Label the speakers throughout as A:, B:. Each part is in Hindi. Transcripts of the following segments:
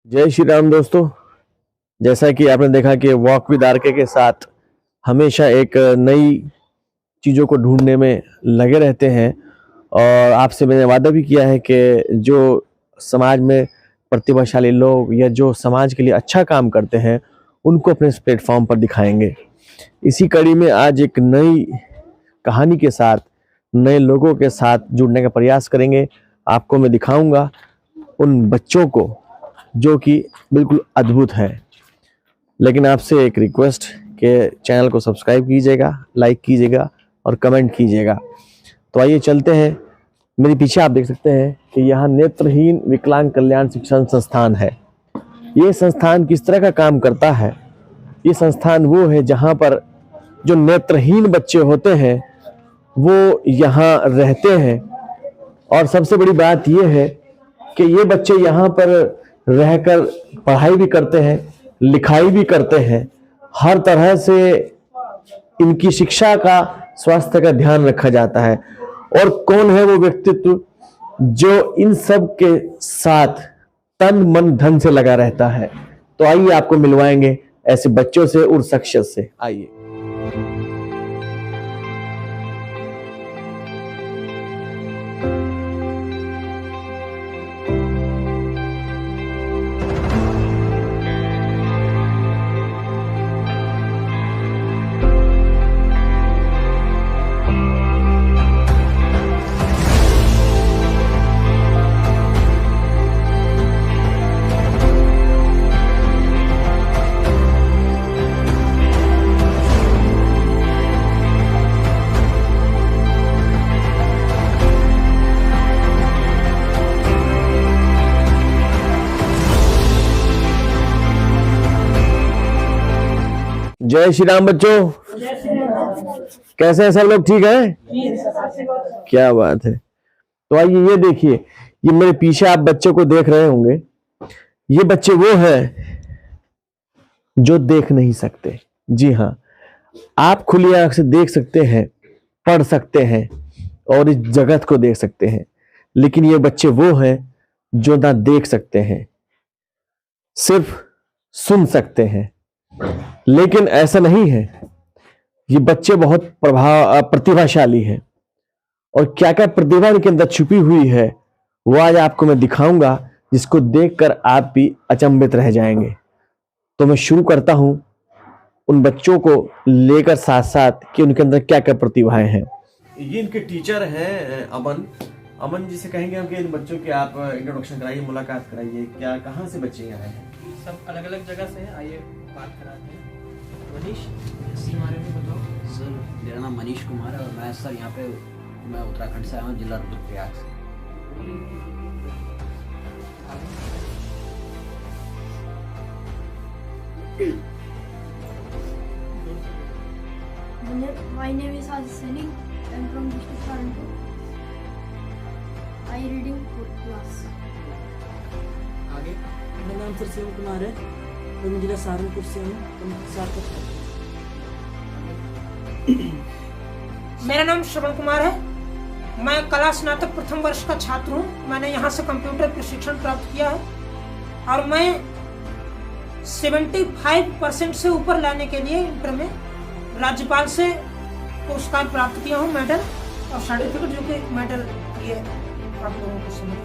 A: जय श्री राम दोस्तों। जैसा कि आपने देखा कि वॉक विद आरके के साथ हमेशा एक नई चीज़ों को ढूंढने में लगे रहते हैं और आपसे मैंने वादा भी किया है कि जो समाज में प्रतिभाशाली लोग या जो समाज के लिए अच्छा काम करते हैं उनको अपने इस प्लेटफॉर्म पर दिखाएंगे। इसी कड़ी में आज एक नई कहानी के साथ नए लोगों के साथ जुड़ने का प्रयास करेंगे। आपको मैं दिखाऊंगा उन बच्चों को जो कि बिल्कुल अद्भुत है। लेकिन आपसे एक रिक्वेस्ट कि चैनल को सब्सक्राइब कीजिएगा, लाइक कीजिएगा और कमेंट कीजिएगा। तो आइए चलते हैं। मेरे पीछे आप देख सकते हैं कि यहाँ नेत्रहीन विकलांग कल्याण शिक्षण संस्थान है। ये संस्थान किस तरह का काम करता है? ये संस्थान वो है जहाँ पर जो नेत्रहीन बच्चे होते हैं वो यहाँ रहते हैं और सबसे बड़ी बात ये है कि ये बच्चे यहाँ पर रहकर पढ़ाई भी करते हैं, लिखाई भी करते हैं। हर तरह से इनकी शिक्षा का, स्वास्थ्य का ध्यान रखा जाता है। और कौन है वो व्यक्तित्व जो इन सब के साथ तन मन धन से लगा रहता है? तो आइए आपको मिलवाएंगे ऐसे बच्चों से और शख्सियत से। आइए। जय श्री राम बच्चों, कैसे हैं सब लोग? ठीक है, क्या बात है। तो आइए ये देखिए, ये मेरे पीछे आप बच्चों को देख रहे होंगे। ये बच्चे वो हैं जो देख नहीं सकते। जी हाँ, आप खुली आंख से देख सकते हैं, पढ़ सकते हैं और इस जगत को देख सकते हैं। लेकिन ये बच्चे वो हैं जो ना देख सकते हैं, सिर्फ सुन सकते हैं। लेकिन ऐसा नहीं है, ये बच्चे बहुत प्रतिभाशाली हैं और क्या क्या प्रतिभा इनके अंदर छुपी हुई है वो आज आपको मैं दिखाऊंगा, जिसको देखकर आप भी अचंभित रह जाएंगे। तो मैं शुरू करता हूं उन बच्चों को लेकर साथ साथ कि उनके अंदर क्या क्या प्रतिभाएं हैं। ये इनके टीचर हैं अमन। अमन जी से कहेंगे हम कि इन बच्चों की आप इंट्रोडक्शन कराइए, मुलाकात कराइए। क्या कहाँ से बच्चे यहाँ आए हैं?
B: सब अलग अलग जगह से हैं। आइए बात कराते हैं। मनीष, इसके बारे में बताओ।
C: सर, मेरा नाम मनीष कुमार है और मैं सर यहाँ पे मैं उत्तराखंड से आया हूँ, जिला रुद्रप्रयाग से।
D: My name is Aziz Saini. I am from district Saharanpur. I reading 4th class.
B: आगे।
E: मेरा नाम सर शिव कुमार है और मैं जिला सहारनपुर से हूँ।
F: मेरा नाम श्रवण कुमार है। मैं कला स्नातक प्रथम वर्ष का छात्र हूँ। मैंने यहाँ से कंप्यूटर प्रशिक्षण प्राप्त किया है और मैं 75% से ऊपर लाने के लिए इंटर में राज्यपाल से पुरस्कार प्राप्त किया हूँ, मेडल और सर्टिफिकेट, जो कि मेडल ये आप लोगों को समझ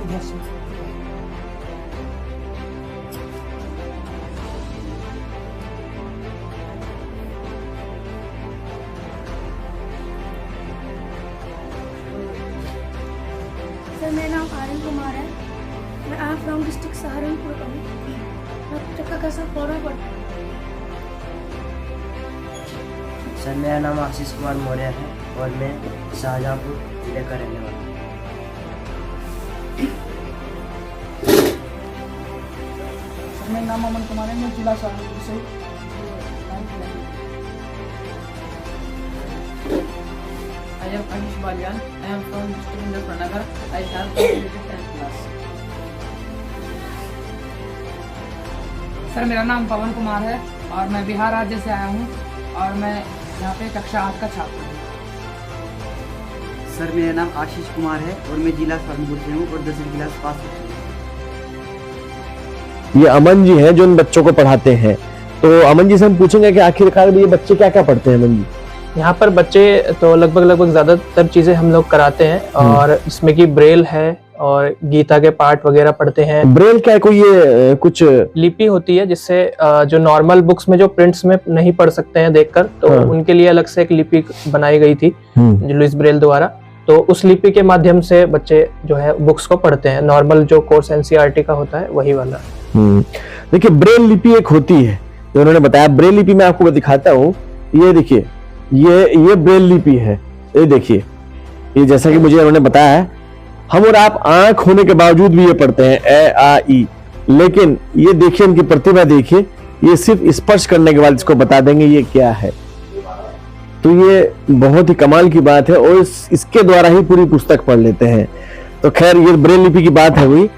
F: इधर से।
D: सर, मेरा नाम आर्यन कुमार है। मैं I am from district Saharanpur का हूँ। मैं चक्का कैसा फॉरन पढ़ता हूँ।
G: सर, मेरा नाम आशीष कुमार मौर्य है और मैं शाहजहाँपुर जिले का रहने वाला हूँ।
E: सर, मेरा नाम अमन कुमार है। मैं जिला सहारनपुर से हूँ।
B: I am Anish Balyan. I am from district Muzaffarnagar. I have completed 10th class.
H: Sir, मेरा नाम पवन कुमार है और मैं बिहार राज्य से आया हूँ और मैं यहाँ पे कक्षा 8 का छात्र हूँ।
G: सर, मेरा नाम आशीष कुमार है और मैं जिला सहारनपुर से हूँ और 10वीं क्लास पास हो चुकी हूँ।
A: ये अमन जी हैं जो इन बच्चों को पढ़ाते हैं। तो अमन जी से हम पूछेंगे कि आखिरकार ये बच्चे क्या क्या पढ़ते हैं। अमन जी,
I: यहाँ पर बच्चे तो लगभग ज्यादातर चीजें हम लोग कराते हैं, और इसमें कि ब्रेल है और गीता के पाठ वगैरह पढ़ते हैं।
A: ब्रेल क्या है? कोई ये कुछ
I: लिपि होती है जिससे जो नॉर्मल बुक्स में जो प्रिंट्स में नहीं पढ़ सकते हैं देखकर, तो
A: हाँ।
I: उनके लिए अलग से एक लिपि बनाई गई थी लुइस ब्रेल द्वारा। तो उस लिपि के माध्यम से बच्चे जो है बुक्स को पढ़ते हैं। नॉर्मल जो कोर्स एनसीईआरटी का होता है वही वाला।
A: देखिए, ब्रेल लिपि एक होती है जो उन्होंने बताया। ब्रेल लिपि मैं आपको दिखाता हूँ। ये देखिए, ये ब्रेल लिपि है। ये देखिए, ये जैसा कि मुझे उन्होंने बताया है, हम और आप आंख होने के बावजूद भी ये पढ़ते हैं ए आ ई, लेकिन ये देखिए इनकी प्रतिभा देखिए, ये सिर्फ स्पर्श करने के बाद इसको बता देंगे ये क्या है। तो ये बहुत ही कमाल की बात है, और इसके द्वारा ही पूरी पुस्तक पढ़ लेते हैं। तो खैर, ये ब्रेल लिपि की बात है हुई।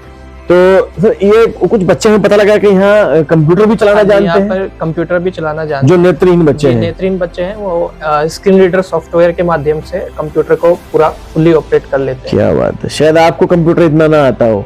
A: तो सर, ये कुछ बच्चे हमें पता लगा कि यहाँ कंप्यूटर भी चलाना जानते
I: यहाँ
A: हैं,
I: पर कंप्यूटर भी चलाना जानते
A: जो
I: हैं।
A: नेत्रहीन बच्चे
I: जी,
A: हैं।
I: नेत्रहीन बच्चे हैं वो स्क्रीन रीडर सॉफ्टवेयर के माध्यम से कंप्यूटर को पूरा फुल्ली ऑपरेट कर लेते हैं।
A: क्या बात है, शायद आपको कंप्यूटर इतना ना आता हो।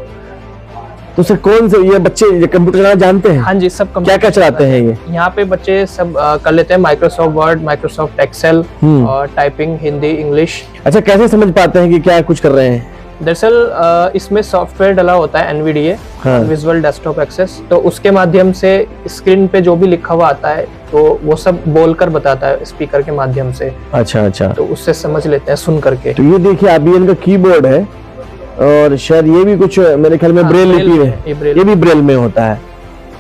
A: तो सर, कौन से ये बच्चे कंप्यूटर चलाना जानते हैं?
I: हाँ जी, सब
A: क्या क्या चलाते हैं ये?
I: यहाँ पे बच्चे सब कर लेते हैं। माइक्रोसॉफ्ट वर्ड, माइक्रोसॉफ्ट एक्सेल और टाइपिंग, हिंदी, इंग्लिश।
A: अच्छा, कैसे समझ पाते हैं कि क्या कुछ कर रहे हैं?
I: दरअसल इसमें सॉफ्टवेयर डला होता है NVDA,
A: हाँ।
I: Visual desktop access. तो उसके माध्यम से स्क्रीन पे जो भी लिखा हुआ आता है तो वो सब बोलकर बताता है स्पीकर के माध्यम से।
A: अच्छा अच्छा,
I: तो उससे समझ लेते हैं सुन करके।
A: तो ये देखिए, अभी इनका कीबोर्ड है, और शायद ये भी कुछ मेरे ख्याल में
I: हाँ,
A: ब्रेल
I: ब्रेल
A: लिपि
I: में,
A: है। ये भी ब्रेल में होता है।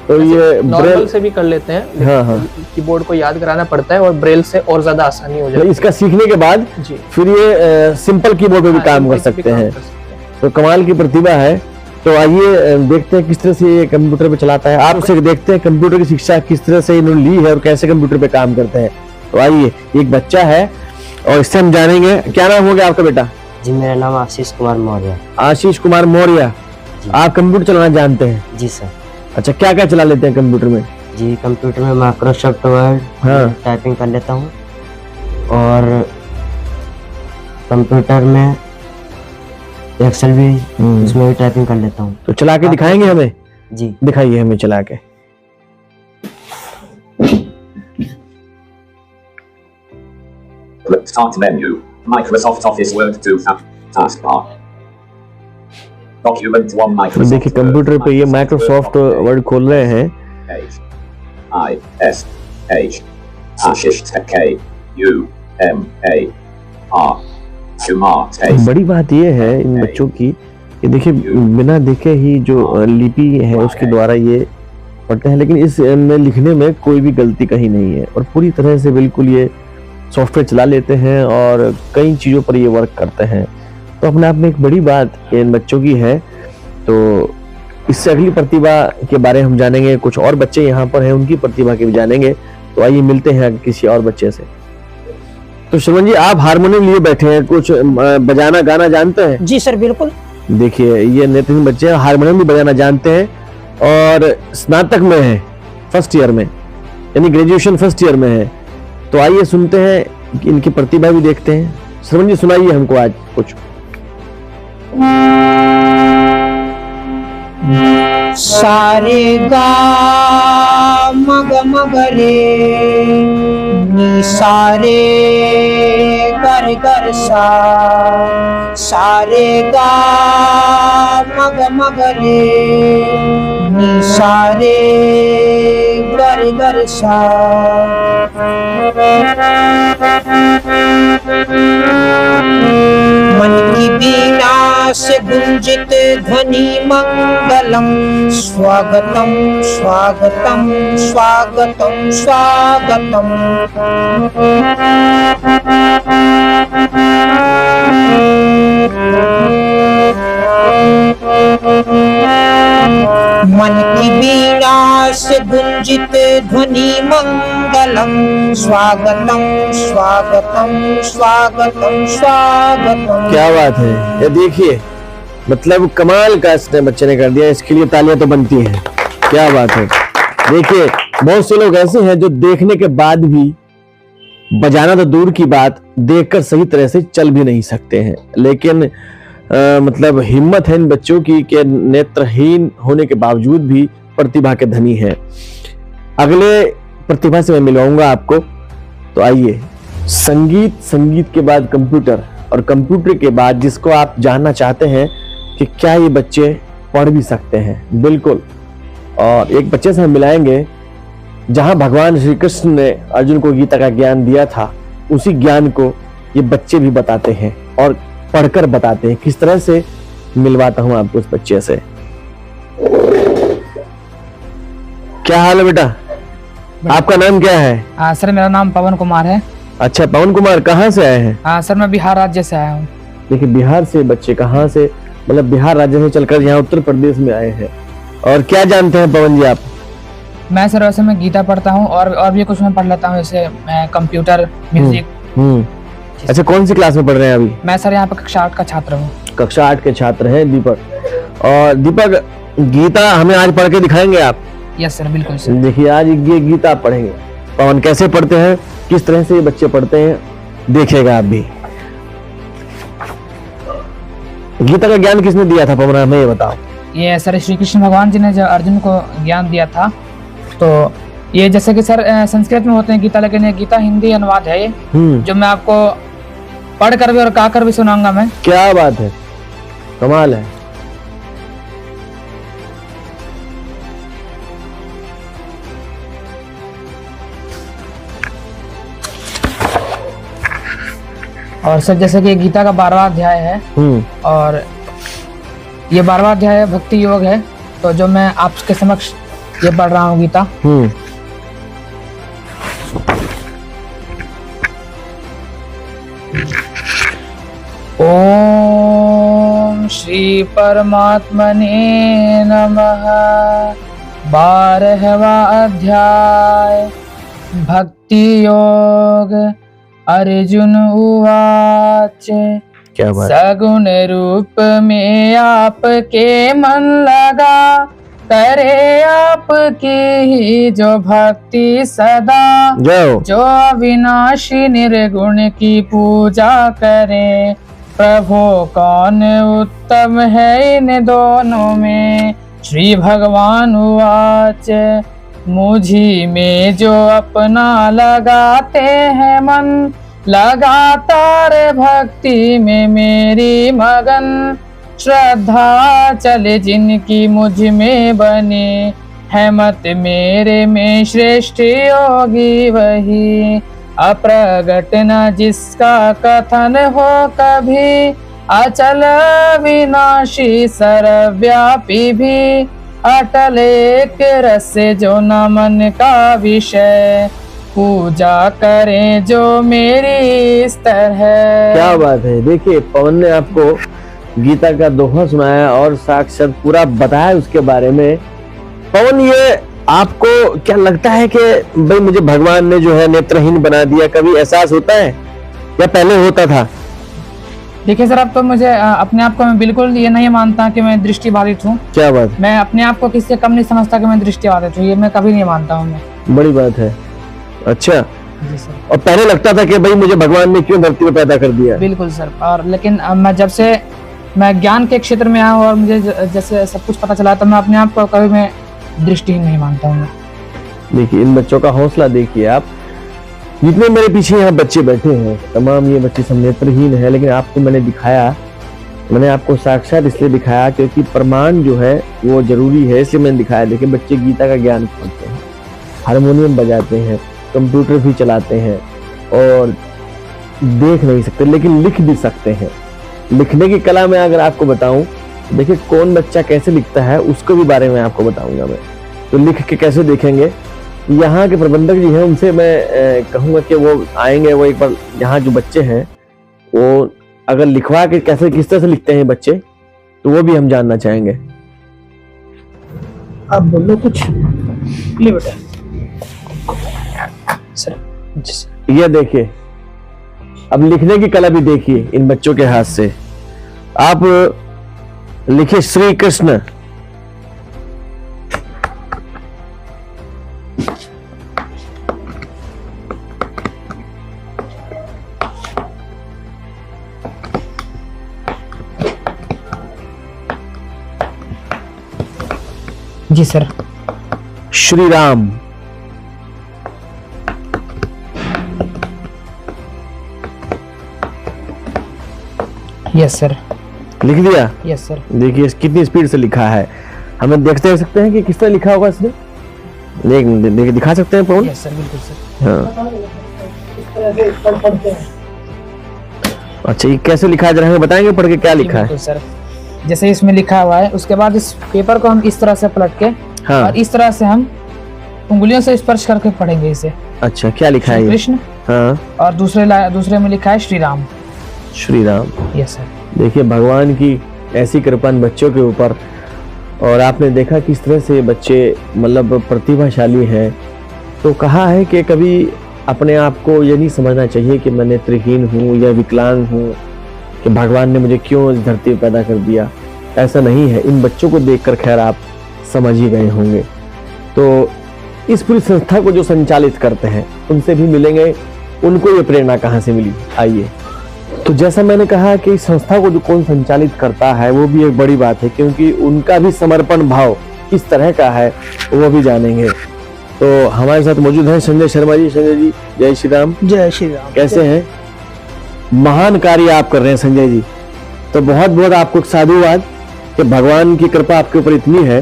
A: तो ये
I: नॉर्मल
A: ब्रेल
I: से भी कर लेते हैं,
A: हाँ, हाँ।
I: कीबोर्ड को याद कराना पड़ता है, और ब्रेल से और ज्यादा आसानी हो जाती है।
A: इसका सीखने के बाद
I: जी,
A: फिर ये सिंपल कीबोर्ड पे भी
I: हाँ,
A: काम कर
I: सिंपल से भी
A: सकते
I: काम
A: हैं।
I: कर सकते हैं।
A: तो कमाल की प्रतिभा है। तो आइए देखते हैं किस तरह से ये कंप्यूटर पे चलाता है। आप उसे देखते हैं कंप्यूटर की शिक्षा किस तरह से इन्होंने ली है और कैसे कंप्यूटर पे काम करते हैं। तो आइए, एक बच्चा है और इससे हम जानेंगे। क्या नाम हो गया आपका बेटा?
G: जी, मेरा नाम आशीष कुमार मौर्य।
A: आशीष कुमार मौर्य। आप कंप्यूटर चलाना जानते हैं?
G: जी सर।
A: अच्छा, क्या क्या चला लेते हैं कंप्यूटर में?
G: जी, कंप्यूटर में माइक्रोसॉफ्ट वर्ड
A: हाँ।
G: टाइपिंग कर लेता हूँ, और कंप्यूटर में एक्सेल भी, उसमें भी टाइपिंग कर लेता हूँ।
A: तो चला के दिखाएंगे हमें?
G: जी,
A: दिखाइए हमें चला के।
J: Start menu. Microsoft Office Word 2 taskbar. Document 1
A: तो
J: Microsoft
A: देखिए, कंप्यूटर पे ये माइक्रोसॉफ्ट वर्ड खोल रहे हैं।
J: H Ashish K U M A R Kumar।
A: बड़ी बात ये है इन बच्चों की कि देखिए, बिना देखे ही जो लिपि है उसके द्वारा ये पढ़ते हैं, लेकिन इस में लिखने में कोई भी गलती कहीं नहीं है, और पूरी तरह से बिल्कुल ये सॉफ्टवेयर चला लेते हैं और कई चीज़ों पर ये वर्क करते हैं। तो अपने आप में एक बड़ी बात इन बच्चों की है। तो इससे अगली प्रतिभा के बारे में हम जानेंगे। कुछ और बच्चे यहाँ पर हैं, उनकी प्रतिभा के भी जानेंगे। तो आइए मिलते हैं किसी और बच्चे से। तो श्रवण जी, आप हारमोनियम लिए बैठे हैं, कुछ बजाना गाना जानते हैं?
F: जी सर, बिल्कुल।
A: देखिए, ये नेत्रहीन बच्चे हैं, हारमोनियम भी बजाना जानते हैं, और स्नातक में है, फर्स्ट ईयर में, यानी ग्रेजुएशन फर्स्ट ईयर में है। तो आइए सुनते हैं कि इनकी प्रतिभा भी देखते हैं। श्रवण जी, सुनाइए हमको आज कुछ।
F: सारे गा मग मग रे नी सारे गर गर सा, सारे गा मग मग रे नी सारे गर गर सा। मन की बीना से गुंजित ध्वनि मंगलम, स्वागतम स्वागतम स्वागतम स्वागतम। मन की बीड़ा से गुंजित ध्वनि मंगलम, स्वागतम स्वागतम स्वागतम स्वागतम।
A: क्या बात है, ये देखिए, मतलब कमाल का इसने बच्चे ने कर दिया। इसके लिए तालियां तो बनती हैं। क्या बात है। देखिए, बहुत से लोग ऐसे हैं जो देखने के बाद भी, बजाना तो दूर की बात, देखकर सही तरह से चल भी नहीं सकते हैं, लेकिन मतलब हिम्मत है इन बच्चों की कि नेत्रहीन होने के बावजूद भी प्रतिभा के धनी हैं। अगले प्रतिभा से मैं मिलवाऊंगा आपको। तो आइए, संगीत के बाद कंप्यूटर, और कंप्यूटर के बाद जिसको आप जानना चाहते हैं कि क्या ये बच्चे पढ़ भी सकते हैं, बिल्कुल। और एक बच्चे से हम मिलाएंगे जहां भगवान श्री कृष्ण ने अर्जुन को गीता का ज्ञान दिया था, उसी ज्ञान को ये बच्चे भी बताते हैं और पढ़कर बताते हैं। किस तरह से मिलवाता हूं आपको उस बच्चे से। क्या हाल है बेटा? आपका नाम क्या है?
H: सर मेरा नाम पवन कुमार है।
A: अच्छा, पवन कुमार, कहाँ से आए हैं?
H: सर मैं बिहार राज्य से आया हूँ।
A: देखिए, बिहार से बच्चे कहाँ से, मतलब बिहार राज्य से चलकर यहाँ उत्तर प्रदेश में आए हैं। और क्या जानते हैं पवन जी आप?
H: मैं सर वैसे मैं गीता पढ़ता हूँ और भी कुछ मैं पढ़ लेता हूँ, जैसे कंप्यूटर, म्यूजिक।
A: अच्छा, कौन सी क्लास में पढ़ रहे हैं अभी?
H: मैं सर यहाँ पे कक्षा 8 का छात्र हूँ।
A: कक्षा 8 के छात्र हैं दीपक। और दीपक, गीता हमें आज पढ़ के दिखाएंगे आप?
H: यस सर, बिल्कुल सर।
A: देखिए, आज ये गीता आप पढ़ेंगे। पवन कैसे पढ़ते हैं, किस तरह से ये बच्चे पढ़ते हैं, देखिएगा आप भी। गीता का ज्ञान किसने दिया था पवन, हमें ये बताओ।
H: ये सर श्री कृष्ण भगवान जी ने जो अर्जुन को ज्ञान दिया था, तो ये जैसे कि सर संस्कृत में होते हैं गीता, लेकिन ये गीता हिंदी अनुवाद है ये, जो मैं आपको पढ़ कर भी और गा कर भी सुनाऊंगा मैं।
A: क्या बात है, कमाल है।
H: और सर जैसे कि गीता का 12वां अध्याय है, और ये 12वां अध्याय है, भक्ति योग है। तो जो मैं आपके समक्ष ये पढ़ रहा हूँ गीता। ओम श्री परमात्मने नमः। 12वां अध्याय, भक्ति योग। अर्जुन उवाच,
A: क्या बात?
H: सगुण रूप में आपके मन लगा, करे आपकी ही जो भक्ति सदा। जो अविनाशी निर्गुण की पूजा करे, प्रभु कौन उत्तम है इन दोनों में। श्री भगवान उवाच, मुझी में जो अपना लगाते हैं मन, लगातार भक्ति में मेरी मगन। श्रद्धा चले जिनकी मुझ में बने, है मत मेरे में श्रेष्ठ योगी वही। अप्रगट न जिसका कथन हो कभी, अचल विनाशी सर्वव्यापी भी। अटल एक रस जो न मन का विषय, पूजा करें जो मेरी स्तर है।
A: क्या बात है। देखिए, पवन ने आपको गीता का दोहा सुनाया और साक्षात पूरा बताया उसके बारे में। पवन, ये आपको क्या लगता है कि भाई मुझे भगवान ने जो है नेत्रहीन बना दिया, कभी एहसास होता है या पहले होता था?
H: देखिए सर, अब तो मुझे अपने आप को मैं बिल्कुल ये नहीं मानता कि मैं दृष्टिबाधित हूँ।
A: क्या बात?
H: मैं अपने आप को किसी से कम नहीं समझता कि मैं दृष्टिबाधित हूँ, ये मैं कभी नहीं मानता हूँ मैं।
A: बड़ी बात है। अच्छा
H: जी सर।
A: और पहले लगता था कि भाई मुझे भगवान ने क्यों धरती में पैदा कर दिया?
H: बिल्कुल सर। और लेकिन मैं जब से मैं ज्ञान के क्षेत्र में आया हूँ और मुझे जैसे सब कुछ पता चला, तो मैं अपने आप को कभी मैं दृष्टिहीन नहीं मानता हूँ।
A: देखिए, इन बच्चों का हौसला देखिए आप। जितने मेरे पीछे यहाँ बच्चे बैठे हैं, तमाम ये बच्चे सब नेत्रहीन है, लेकिन आपको मैंने दिखाया, मैंने आपको साक्षात इसलिए दिखाया क्योंकि प्रमाण जो है वो जरूरी है, इसलिए मैंने दिखाया। देखिए, बच्चे गीता का ज्ञान पढ़ते हैं, हारमोनियम बजाते हैं, कंप्यूटर भी चलाते हैं और देख नहीं सकते लेकिन लिख भी सकते हैं। लिखने की कला में अगर आपको बताऊं, देखिए कौन बच्चा कैसे लिखता है उसको भी बारे में आपको बताऊंगा मैं। तो लिख के कैसे देखेंगे, यहाँ के प्रबंधक जी हैं, उनसे मैं कहूँगा कि वो आएंगे, वो एक बार यहाँ जो बच्चे हैं वो अगर लिखवा के कैसे किस तरह से लिखते हैं बच्चे, तो वो भी हम जानना चाहेंगे।
E: आप बोलो कुछ। ले बेटा।
H: सर
A: ये देखिए, अब लिखने की कला भी देखिए इन बच्चों के हाथ से। आप लिखिए श्री कृष्ण।
H: जी sir.
A: Shri Ram.
H: Yes sir.
A: लिख दिया?
H: Yes sir.
A: देखिए कितनी स्पीड से लिखा है, हमें देखते सकते हैं कि किस तरह लिखा होगा इसने। देख दिखा सकते हैं पवन?
H: यस सर, बिल्कुल सर।
A: हाँ। अच्छा ये कैसे लिखा है जरा हमें बताएंगे पढ़ के क्या लिखा है?
H: बिल्कुल सर, जैसे इसमें लिखा हुआ है उसके बाद इस पेपर को हम इस तरह से पलट के
A: हाँ।
H: और इस तरह से हम उंगलियों से स्पर्श करके पढ़ेंगे इसे।
A: अच्छा क्या लिखा है ये?
H: कृष्ण।
A: हाँ।
H: और दूसरे में लिखा है श्री राम।
A: श्री राम।
H: Yes sir.
A: देखिए भगवान की ऐसी कृपा बच्चों के ऊपर, और आपने देखा किस तरह से बच्चे मतलब प्रतिभाशाली हैं। तो कहा है कि कभी अपने आप को ये नहीं समझना चाहिए कि मैं नेत्रहीन हूँ या विकलांग हूँ, कि भगवान ने मुझे क्यों इस धरती पर पैदा कर दिया। ऐसा नहीं है। इन बच्चों को देखकर खैर आप समझ ही गए होंगे। तो इस पूरी संस्था को जो संचालित करते हैं उनसे भी मिलेंगे, उनको ये प्रेरणा कहाँ से मिली। आइए। तो जैसा मैंने कहा कि इस संस्था को जो कौन संचालित करता है वो भी एक बड़ी बात है, क्योंकि उनका भी समर्पण भाव किस तरह का है वो भी जानेंगे। तो हमारे साथ मौजूद हैं संजय शर्मा जी। संजय जी जय श्री राम।
F: जय श्री राम।
A: कैसे हैं? महान कार्य आप कर रहे हैं संजय जी। तो बहुत बहुत आपको साधुवाद कि भगवान की कृपा आपके ऊपर इतनी है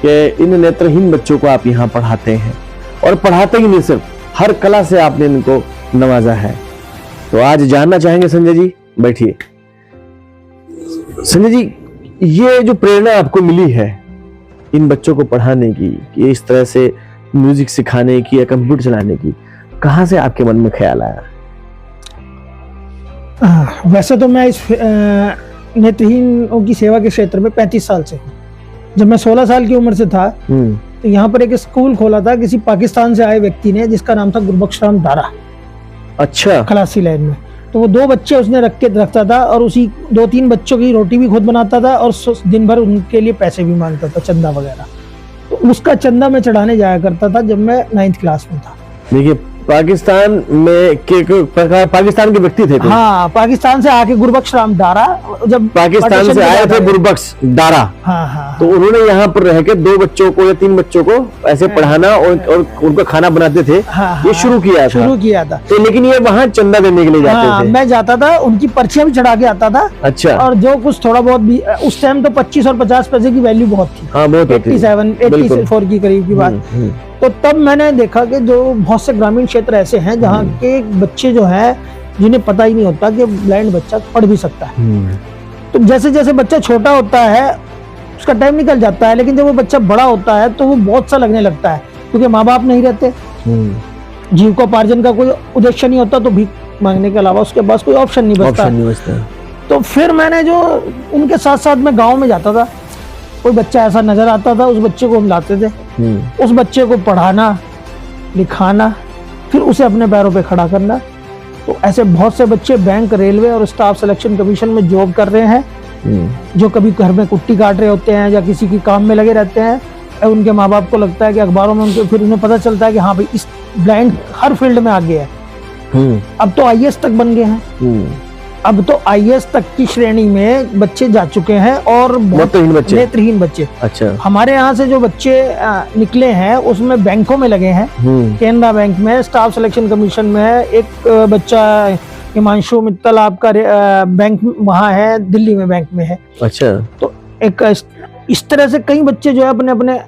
A: कि इन नेत्रहीन बच्चों को आप यहाँ पढ़ाते हैं, और पढ़ाते ही नहीं सिर्फ हर कला से आपने इनको नवाजा है। तो आज जानना चाहेंगे संजय जी, बैठिए। संजय जी ये जो प्रेरणा आपको मिली है इन बच्चों को पढ़ाने की, कि इस तरह से म्यूजिक सिखाने की या कंप्यूटर चलाने की, कहाँ से आपके मन में ख्याल आया?
F: वैसे तो मैं इस नेत्रहीनों की सेवा के क्षेत्र में 35 साल से हूँ। जब मैं 16 साल की उम्र से था तो यहाँ पर एक स्कूल खोला था किसी पाकिस्तान से आए व्यक्ति ने, जिसका नाम था गुरबख्श राम दारा।
A: अच्छा।
F: खलासी लाइन में। तो वो 2 बच्चे उसने रखता था, और उसी 2-3 बच्चों की रोटी भी खुद बनाता था, और दिन भर उनके लिए पैसे भी मांगता था, चंदा वगैरह। तो उसका चंदा मैं चढ़ाने जाया करता था जब मैं 9th क्लास में था।
A: देखिए पाकिस्तान में पाकिस्तान के व्यक्ति थे कोई?
F: हाँ, पाकिस्तान से आके गुरबख्श राम दारा, जब
A: पाकिस्तान से आए थे गुरबख्श दारा।
F: हाँ।
A: तो उन्होंने यहाँ पर रह के 2 बच्चों को या 3 बच्चों को ऐसे पढ़ाना और उनका खाना बनाते थे। ये शुरू किया था। तो लेकिन ये वहाँ चंदा देने के लिए जाते थे।
F: मैं जाता था, उनकी पर्चियां भी चढ़ा के आता था।
A: अच्छा।
F: और जो कुछ थोड़ा बहुत भी, उस टाइम तो 25 और 50 पैसे की वैल्यू बहुत थी।
A: हाँ, बहुत
F: 84 की करीब की बात। तो तब मैंने देखा कि जो बहुत से ग्रामीण क्षेत्र ऐसे हैं जहाँ के बच्चे जो हैं जिन्हें पता ही नहीं होता कि ब्लाइंड बच्चा पढ़ भी सकता है। तो जैसे जैसे बच्चा छोटा होता है उसका टाइम निकल जाता है, लेकिन जब वो बच्चा बड़ा होता है तो वो बहुत सा लगने लगता है, क्योंकि माँ बाप नहीं रहते, जीविकोपार्जन का कोई उद्देश्य नहीं होता, तो भीख मांगने के अलावा उसके पास कोई ऑप्शन नहीं बचता। तो फिर मैंने जो उनके साथ साथ मैं गाँव में जाता था, कोई बच्चा ऐसा नजर आता था, उस बच्चे को हम लाते थे, उस बच्चे को पढ़ाना, लिखाना, फिर उसे अपने पैरों पे खड़ा करना। तो ऐसे बहुत से बच्चे बैंक, रेलवे और स्टाफ सिलेक्शन कमीशन में जॉब कर रहे हैं, जो कभी घर में कुट्टी काट रहे होते हैं या किसी की काम में लगे रहते हैं। उनके माँ बाप को लगता है कि अखबारों में उनके, फिर उन्हें पता चलता है कि हाँ भाई इस ब्लाइंड हर फील्ड में आगे है। अब तो IAS तक बन गए हैं। अब तो IAS तक की श्रेणी में बच्चे जा चुके हैं, और नेत्रहीन बच्चे। अच्छा। हमारे यहाँ से जो बच्चे निकले हैं उसमें बैंकों में लगे हैं, केनरा बैंक में, स्टाफ सिलेक्शन कमीशन में है। एक बच्चा हिमांशु मित्तल आपका बैंक वहाँ है, दिल्ली में बैंक में है। अच्छा। तो एक इस तरह से कई बच्चे जो है अपने अपने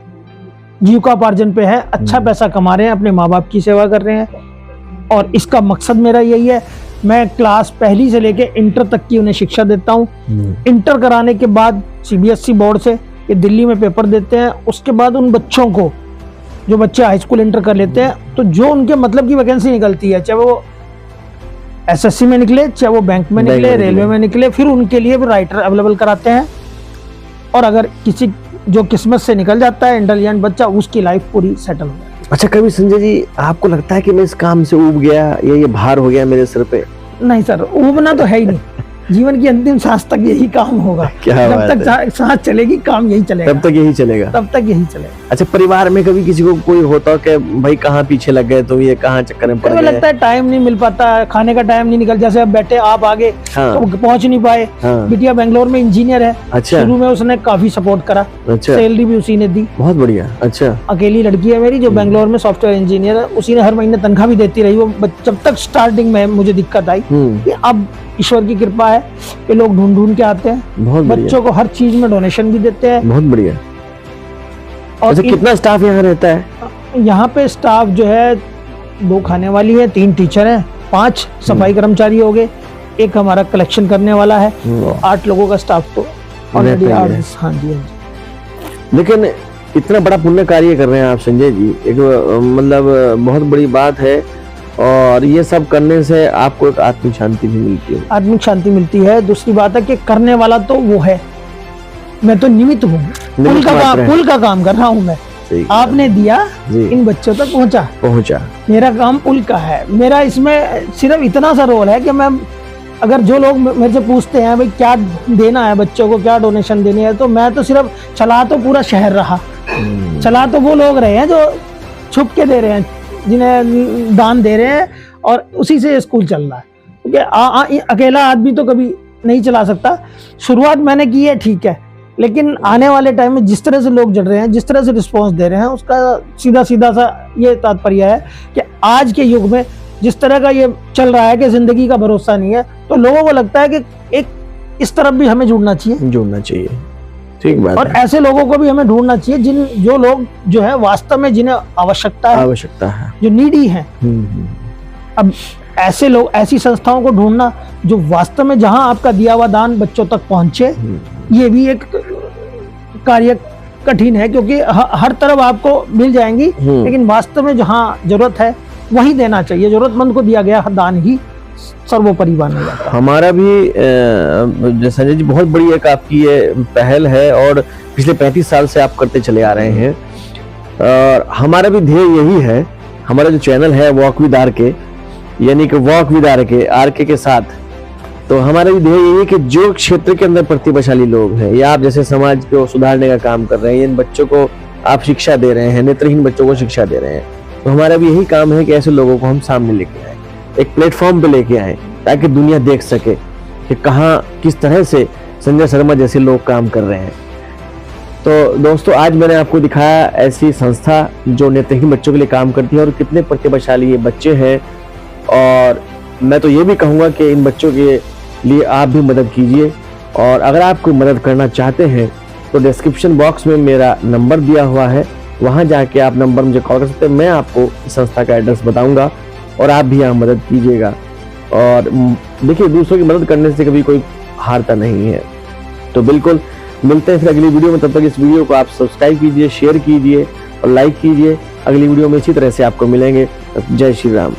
F: जीविकोपार्जन पे है, अच्छा पैसा कमा रहे हैं, अपने माँ बाप की सेवा कर रहे हैं। और इसका मकसद मेरा यही है, मैं क्लास 1 से लेके इंटर तक की उन्हें शिक्षा देता हूँ। इंटर कराने के बाद CBSE बोर्ड से ये दिल्ली में पेपर देते हैं। उसके बाद उन बच्चों को, जो बच्चे हाई स्कूल इंटर कर लेते हैं, तो जो उनके मतलब की वैकेंसी निकलती है, चाहे वो SSC में निकले, चाहे वो बैंक में निकले, रेलवे में निकले, फिर उनके लिए भी राइटर अवेलेबल कराते हैं। और अगर किसी जो किस्मत से निकल जाता है इंटेलिजेंट बच्चा, उसकी लाइफ पूरी सेटल हो जाती है।
A: अच्छा, कभी संजय जी आपको लगता है कि मैं इस काम से ऊब गया या ये भार हो गया मेरे सिर पे?
F: नहीं सर, ऊबना तो है ही नहीं।
E: जीवन की अंतिम सांस तक यही काम होगा।
A: क्या
E: जब
A: बात
E: तक सांस चलेगी काम यही चलेगा,
A: तब तक यही चलेगा।
E: तब तक यही चलेगा।
A: अच्छा, परिवार में कभी किसी को कोई होता हो कि भाई कहाँ पीछे लग गए, तो ये कहाँ चक्कर में पड़
E: मुझे
A: गए?
E: लगता है टाइम नहीं मिल पाता, खाने का टाइम नहीं निकल, जैसे अब बैठे आप आगे
A: हाँ।
E: तो पहुंच नहीं पाए।
A: हाँ।
E: बिटिया बेंगलोर में इंजीनियर है।
A: अच्छा।
E: शुरू में उसने काफी सपोर्ट करा,
A: अच्छा,
E: सैलरी भी उसी ने दी।
A: बहुत बढ़िया। अच्छा,
E: अकेली लड़की है मेरी जो बेंगलोर में सॉफ्टवेयर इंजीनियर है, उसी ने हर महीने तनख्वाह भी देती रही। वो जब तक स्टार्टिंग में मुझे दिक्कत आई कि अब ईश्वर की कृपा है कि लोग ढूंढ ढूंढ के आते हैं,
A: बहुत बढ़िया,
E: बच्चों को हर चीज में डोनेशन भी देते हैं।
A: बहुत बढ़िया।
E: और
A: अच्छा, कितना स्टाफ यहाँ रहता है?
E: यहाँ पे स्टाफ जो है 2 खाने वाली है, 3 टीचर हैं, 5 सफाई कर्मचारी हो गए, 1 हमारा कलेक्शन करने वाला है, तो 8 लोगों का स्टाफ तो ऑलरेडी।
A: रहता ही है।
E: हाँ जी, हाँ जी।
A: लेकिन इतना बड़ा पुण्य कार्य कर रहे हैं आप संजय जी, एक मतलब बहुत बड़ी बात है, और ये सब करने से आपको एक आत्मिक शांति भी मिलती है।
E: आत्मिक शांति मिलती है। दूसरी बात है कि करने वाला तो वो है, मैं तो निमित्त हूँ, पुल का काम कर रहा हूँ मैं। आपने दिया, इन बच्चों तक पहुँचा, मेरा काम पुल का है। मेरा इसमें सिर्फ इतना सा रोल है कि मैं, अगर जो लोग मेरे से पूछते हैं भाई क्या देना है बच्चों को, क्या डोनेशन देनी है, तो मैं तो सिर्फ चला तो पूरा शहर रहा, चला तो वो लोग रहे हैं जो छुप के दे रहे हैं, जिन्हें दान दे रहे हैं, और उसी से स्कूल चल रहा है। क्योंकि अकेला आदमी तो कभी नहीं चला सकता। शुरुआत मैंने की है, ठीक है, लेकिन आने वाले टाइम में जिस तरह से लोग जुड़ रहे हैं, जिस तरह से रिस्पॉन्स दे रहे हैं, उसका सीधा सा ये तात्पर्य है कि आज के युग में जिस तरह का ये चल रहा है कि जिंदगी का भरोसा नहीं है, तो लोगों को लगता है कि एक इस तरफ भी हमें जुड़ना चाहिए।
A: ठीक बात
E: और
A: है।
E: ऐसे लोगों को भी हमें ढूंढना चाहिए जो लोग जो है वास्तव में जिन्हें आवश्यकता है, जो नीडी है। अब ऐसे लोग, ऐसी संस्थाओं को ढूंढना जो वास्तव में जहां आपका दिया हुआ दान बच्चों तक पहुंचे, ये भी एक कार्य कठिन है, क्योंकि हर तरफ आपको मिल जाएंगी, लेकिन वास्तव में जहां जरूरत है वही देना चाहिए। जरूरतमंद को दिया गया दान ही सर्वोपरि माना जाता है।
A: हमारा भी संजय जी बहुत बड़ी एक आपकी ये पहल है, और पिछले 35 साल से आप करते चले आ रहे हैं, और हमारा भी ध्येय यही है। हमारा जो चैनल है वॉक विद आरके, यानी कि वॉक विद आरके के साथ, तो हमारा भी ध्येय यही है कि जो क्षेत्र के अंदर प्रतिभाशाली लोग हैं, या आप जैसे समाज को सुधारने का काम कर रहे हैं, इन बच्चों को आप शिक्षा दे रहे हैं, नेत्रहीन बच्चों को शिक्षा दे रहे हैं, तो हमारा भी यही काम है कि ऐसे लोगों को हम सामने लेके आए, एक प्लेटफॉर्म पे लेके आए, ताकि दुनिया देख सके कि कहाँ किस तरह से संजय शर्मा जैसे लोग काम कर रहे हैं। तो दोस्तों, आज मैंने आपको दिखाया ऐसी संस्था जो नेत्रहीन बच्चों के लिए काम करती है, और कितने प्रतिभाशाली ये बच्चे हैं। और मैं तो ये भी कहूँगा कि इन बच्चों के लिए आप भी मदद कीजिए, और अगर आप कोई मदद करना चाहते हैं तो डिस्क्रिप्शन बॉक्स में मेरा नंबर दिया हुआ है, वहाँ जाके आप नंबर मुझे कॉल कर सकते हैं। मैं आपको संस्था का एड्रेस बताऊंगा, और आप भी यहाँ मदद कीजिएगा। और देखिए, दूसरों की मदद करने से कभी कोई हारता नहीं है। तो बिल्कुल मिलते हैं फिर अगली वीडियो में। तब तक इस वीडियो को आप सब्सक्राइब कीजिए, शेयर कीजिए और लाइक कीजिए। अगली वीडियो में इसी तरह से आपको मिलेंगे। जय श्री राम।